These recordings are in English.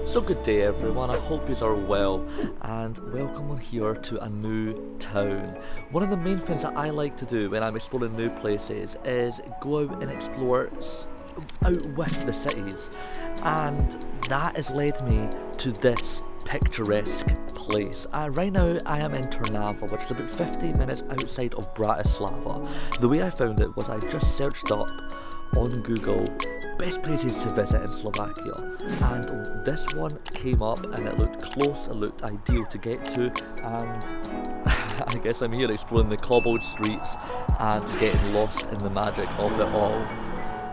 So good day everyone, I hope you are well and welcome on here to a new town. One of the main things that I like to do when I'm exploring new places is go out and explore out with the cities, and that has led me to this picturesque place. Right now I am in Trnava, which is about 50 minutes outside of Bratislava. The way I found it was I just searched up on Google best places to visit in Slovakia, and this one came up and it looked close, it looked ideal to get to, and I guess I'm here exploring the cobbled streets and getting lost in the magic of it all.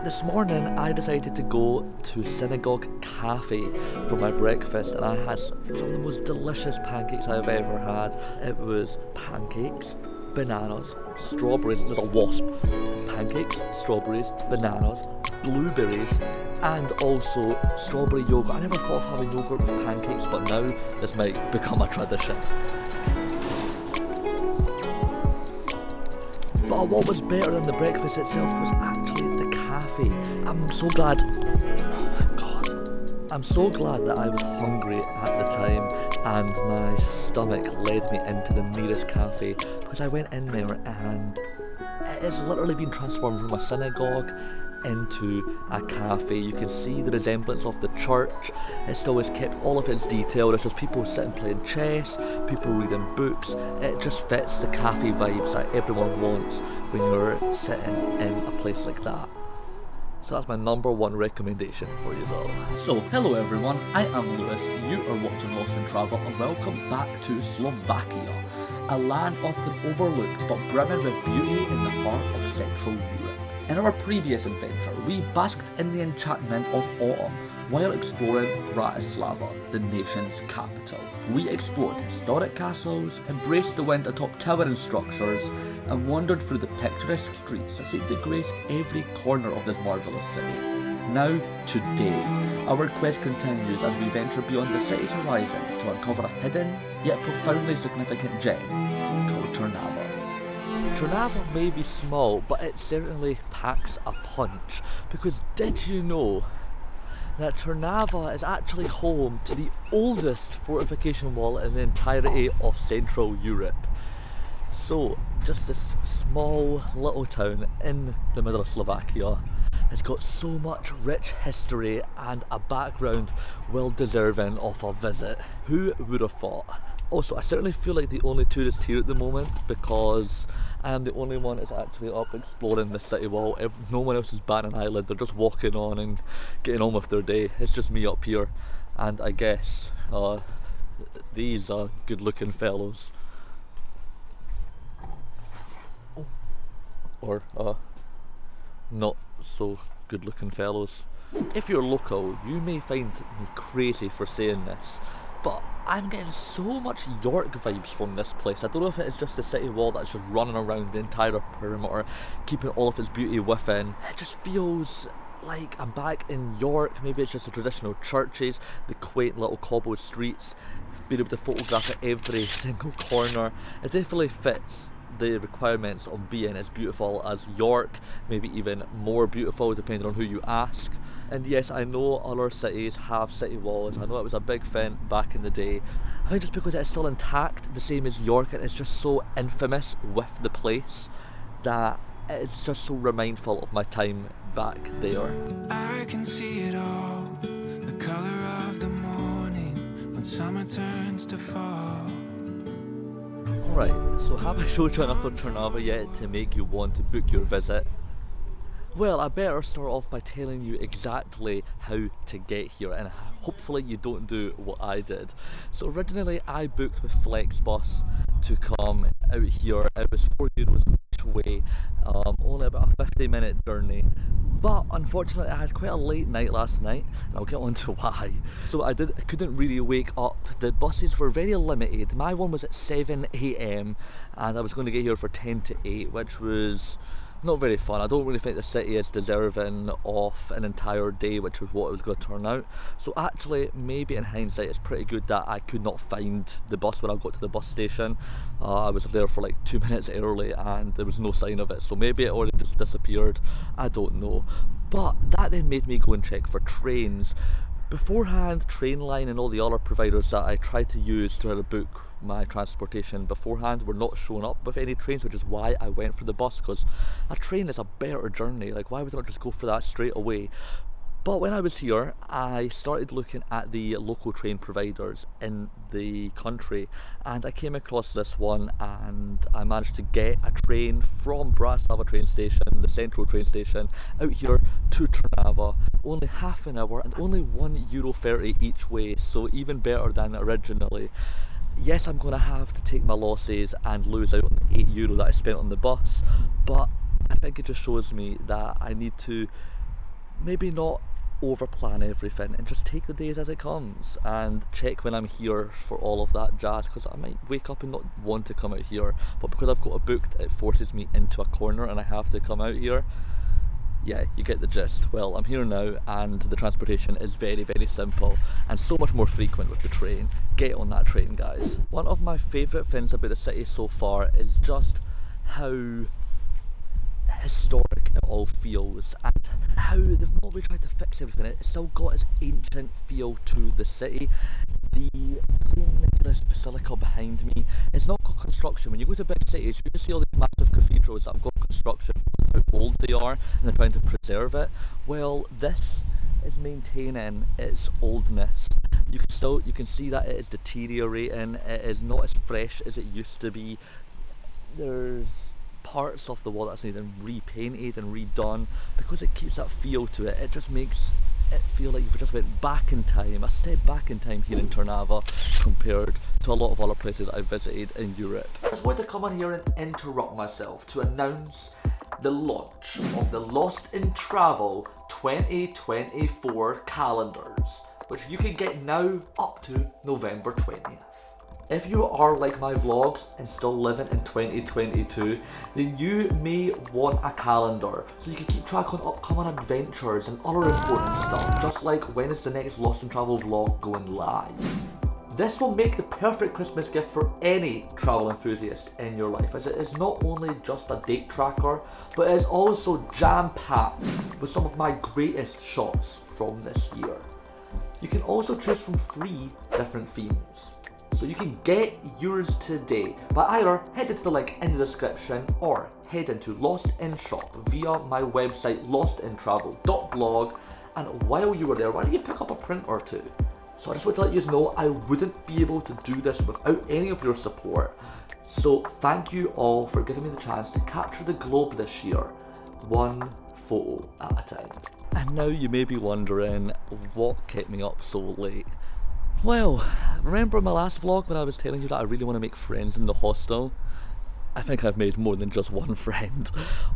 This morning I decided to go to Synagogue Cafe for my breakfast, and I had some of the most delicious pancakes I've ever had. It was pancakes, bananas, strawberries, there's a wasp, pancakes, strawberries, bananas, blueberries, and also strawberry yogurt. I never thought of having yogurt with pancakes, but now this might become a tradition. But what was better than the breakfast itself was actually the cafe. I'm so glad that I was hungry at the time and my stomach led me into the nearest cafe, because I went in there and it has literally been transformed from a synagogue into a cafe. You can see the resemblance of the church. It still has kept all of its detail. There's just people sitting playing chess, people reading books. It just fits the cafe vibes that everyone wants when you're sitting in a place like that. So that's my number one recommendation for you all. So, hello everyone, I am Lewis, you are watching Lost in Travel, and welcome back to Slovakia, a land often overlooked but brimming with beauty in the heart of Central Europe. In our previous adventure, we basked in the enchantment of autumn while exploring Bratislava, the nation's capital. We explored historic castles, embraced the wind atop towering structures, and wandered through the picturesque streets that seem to grace every corner of this marvellous city. Now, today, our quest continues as we venture beyond the city's horizon to uncover a hidden, yet profoundly significant gem called Trnava. Trnava may be small, but it certainly packs a punch, because did you know that Trnava is actually home to the oldest fortification wall in the entirety of Central Europe? So, just this small little town in the middle of Slovakia has got so much rich history and a background well deserving of a visit. Who would have thought? Also, I certainly feel like the only tourist here at the moment, because I am the only one that's actually up exploring the city wall. No one else is batting an eyelid, they're just walking on and getting on with their day. It's just me up here, and I guess these are good looking fellows. Or not so good looking fellows. If you're local, you may find me crazy for saying this, but I'm getting so much York vibes from this place. I don't know if it is just the city wall that's just running around the entire perimeter, keeping all of its beauty within. It just feels like I'm back in York. Maybe it's just the traditional churches, the quaint little cobbled streets, being able to photograph at every single corner. It definitely fits the requirements of being as beautiful as York, maybe even more beautiful depending on who you ask. And yes, I know other cities have city walls. I know it was a big thing back in the day. I think just because it's still intact, the same as York, and it's just so infamous with the place that it's just so remindful of my time back there. I can see it all, the color of the morning when summer turns to fall. Alright, so have I showed you enough of Trnava yet to make you want to book your visit? Well, I better start off by telling you exactly how to get here, and hopefully you don't do what I did. So originally I booked with Flexbus to come out here. It was €4 each way, only about a 50-minute journey. But unfortunately I had quite a late night last night, and I'll get on to why. So I couldn't really wake up. The buses were very limited. My one was at 7 AM and I was going to get here for 10 to 8, which was not very fun. I don't really think the city is deserving of an entire day, which was what it was going to turn out. So actually, maybe in hindsight, it's pretty good that I could not find the bus when I got to the bus station. I was there for like 2 minutes early and there was no sign of it, so maybe it already just disappeared. I don't know. But that then made me go and check for trains. beforehand, Trainline and all the other providers that I tried to use to book my transportation beforehand were not showing up with any trains, which is why I went for the bus, because a train is a better journey. Like, why would I not just go for that straight away? But when I was here, I started looking at the local train providers in the country, and I came across this one, and I managed to get a train from Bratislava train station, the central train station, out here to Trnava, only half an hour and only €1.30 each way, so even better than originally. Yes, I'm going to have to take my losses and lose out on the €8 that I spent on the bus, but I think it just shows me that I need to maybe not overplan everything and just take the days as it comes, and check when I'm here for all of that jazz, because I might wake up and not want to come out here, but because I've got it booked, it forces me into a corner and I have to come out here. Yeah, you get the gist. Well, I'm here now, and the transportation is very, very simple and so much more frequent with the train. Get on that train, guys. One of my favourite things about the city so far is just how historic it all feels, and how they've not really tried to fix everything. It's still got its ancient feel to the city. The St. Nicolas Basilica behind me, it's not got construction. When you go to big cities, you can see all these massive cathedrals that have got construction, how old they are, and they're trying to preserve it. Well, this is maintaining its oldness. You can see that it is deteriorating. It is not as fresh as it used to be. There's parts of the wall that's needing repainted and redone, because it keeps that feel to it. It just makes it feel like you've just went back in time, a step back in time here in Trnava compared to a lot of other places I've visited in Europe. I just wanted to come on here and interrupt myself to announce the launch of the Lost in Travel 2024 calendars, which you can get now up to November 20th. If you are like my vlogs and still living in 2022, then you may want a calendar so you can keep track on upcoming adventures and other important stuff, just like when is the next Lost in Travel vlog going live. This will make the perfect Christmas gift for any travel enthusiast in your life, as it is not only just a date tracker, but it is also jam-packed with some of my greatest shots from this year. You can also choose from 3 different themes. So you can get yours today by either heading to the link in the description or head into Lost in Shop via my website LostInTravel.Blog, and while you are there, why don't you pick up a print or two? So I just want to let you know I wouldn't be able to do this without any of your support. So thank you all for giving me the chance to capture the globe this year, one photo at a time. And now you may be wondering what kept me up so late. Well, remember my last vlog when I was telling you that I really want to make friends in the hostel? I think I've made more than just one friend.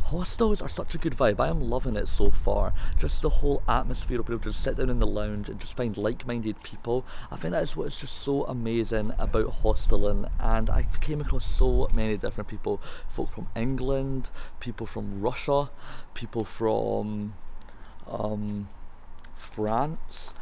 Hostels are such a good vibe. I am loving it so far. Just the whole atmosphere of being able to just sit down in the lounge and just find like-minded people. I think that is what is just so amazing about hosteling, and I came across so many different people. Folk from England, people from Russia, people from France,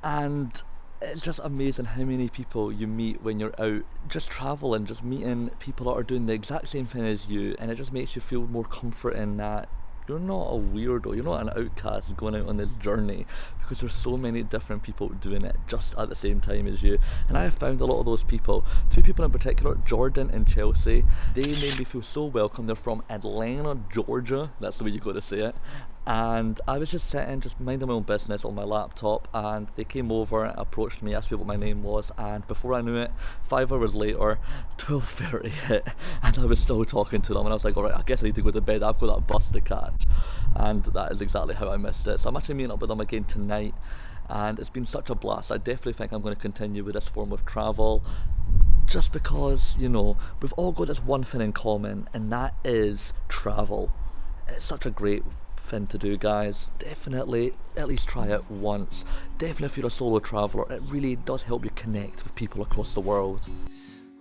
and it's just amazing how many people you meet when you're out just traveling, just meeting people that are doing the exact same thing as you, and it just makes you feel more comforting that you're not a weirdo, you're not an outcast going out on this journey, because there's so many different people doing it just at the same time as you. And I have found a lot of those people, 2 people in particular, Jordan and Chelsea. They made me feel so welcome. They're from Atlanta, Georgia, that's the way you got to say it. And I was just sitting, just minding my own business on my laptop, and they came over, approached me, asked me what my name was, and before I knew it, 5 hours later, 12:30 hit, and I was still talking to them, and I was like, alright, I guess I need to go to bed, I've got that bus to catch. And that is exactly how I missed it. So I'm actually meeting up with them again tonight, and it's been such a blast. I definitely think I'm going to continue with this form of travel, just because, you know, we've all got this one thing in common, and that is travel. It's such a great thing to do, guys. Definitely at least try it once. Definitely if you're a solo traveller, it really does help you connect with people across the world.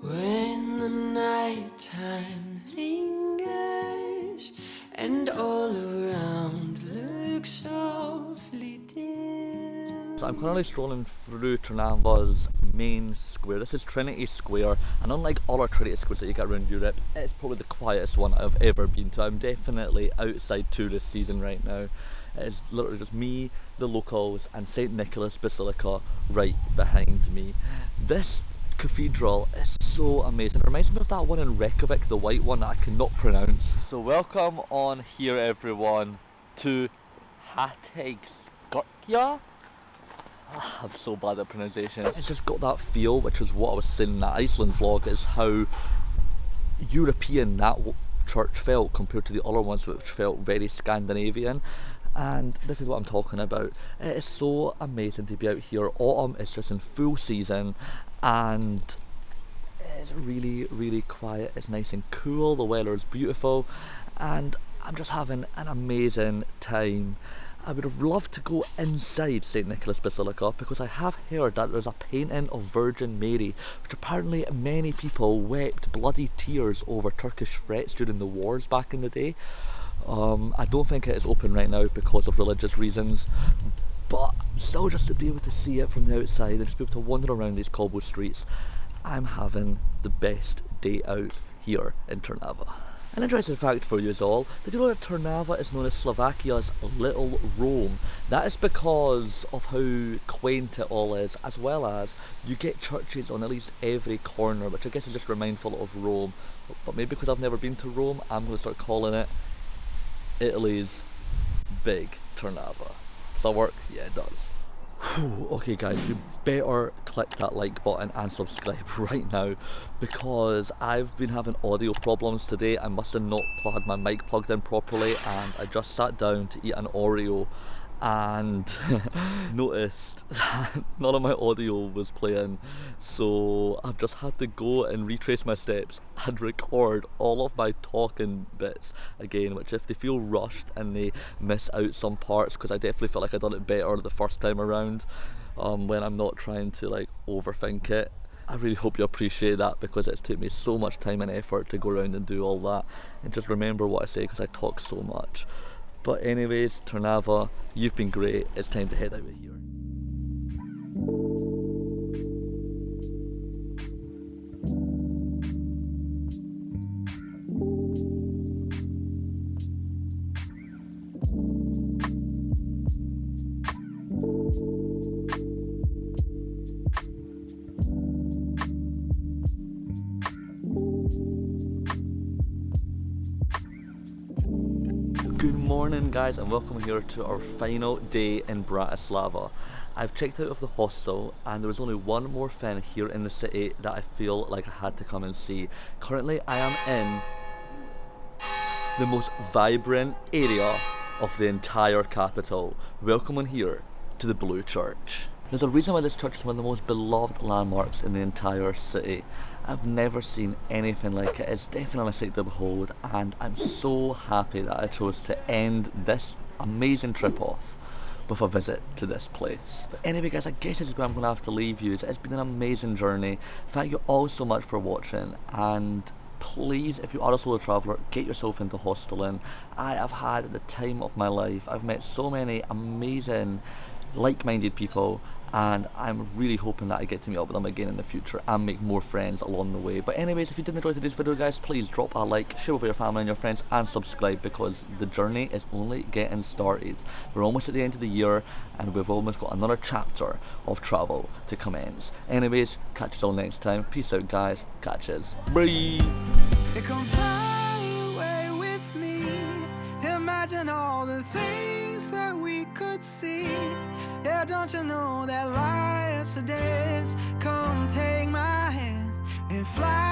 When the night time lingers and all around looks softly dim. So I'm currently strolling through Trnava's main square. This is Trinity Square, and unlike other Trinity Squares that you get around Europe, it's probably the quietest one I've ever been to. I'm definitely outside tourist season right now. It is literally just me, the locals, and St. Nicolas Basilica right behind me. This cathedral is so amazing. It reminds me of that one in Reykjavik, the white one that I cannot pronounce. So welcome on here everyone to Hostelling. I'm so bad at pronunciation. It's just got that feel, which is what I was saying in that Iceland vlog, is how European that church felt compared to the other ones, which felt very Scandinavian. And this is what I'm talking about. It is so amazing to be out here. Autumn is just in full season, and it's really, really quiet. It's nice and cool. The weather is beautiful, and I'm just having an amazing time. I would have loved to go inside St. Nicolas Basilica because I have heard that there's a painting of Virgin Mary, which apparently many people wept bloody tears over Turkish threats during the wars back in the day. I don't think it is open right now because of religious reasons, but still, just to be able to see it from the outside and just be able to wander around these cobble streets, I'm having the best day out here in Trnava. An interesting fact for you is all, did you know that Trnava is known as Slovakia's Little Rome? That is because of how quaint it all is, as well as you get churches on at least every corner, which I guess is just remindful of Rome. But maybe because I've never been to Rome, I'm going to start calling it Italy's Big Trnava. Does that work? Yeah, it does. Okay guys, you better click that like button and subscribe right now, because I've been having audio problems today. I must have not had my mic plugged in properly, and I just sat down to eat an Oreo and noticed that none of my audio was playing, so I've just had to go and retrace my steps and record all of my talking bits again, which if they feel rushed and they miss out some parts, because I definitely feel like I done it better the first time around, when I'm not trying to like overthink it. I really hope you appreciate that, because it's taken me so much time and effort to go around and do all that and just remember what I say, because I talk so much. But anyways, Trnava, you've been great. It's time to head out of here. Good morning guys, and welcome here to our final day in Bratislava. I've checked out of the hostel, and there was only one more thing here in the city that I feel like I had to come and see. Currently I am in the most vibrant area of the entire capital. Welcome on here to the Blue Church. There's a reason why this church is one of the most beloved landmarks in the entire city. I've never seen anything like it. It's definitely a sight to behold, and I'm so happy that I chose to end this amazing trip off with a visit to this place. But anyway guys, I guess this is where I'm going to have to leave you. It's been an amazing journey. Thank you all so much for watching, and please, if you are a solo traveller, get yourself into Hostelling. I have had the time of my life. I've met so many amazing like-minded people, and I'm really hoping that I get to meet up with them again in the future and make more friends along the way. But anyways, if you did enjoy today's video guys, please drop a like, share with your family and your friends, and subscribe, because the journey is only getting started. We're almost at the end of the year, and we've almost got another chapter of travel to commence. Anyways, catch us all next time. Peace out guys, catches. Bye! Come fly away with me. Imagine all the things that we could see. Yeah, don't you know that life's a dance? Come take my hand and fly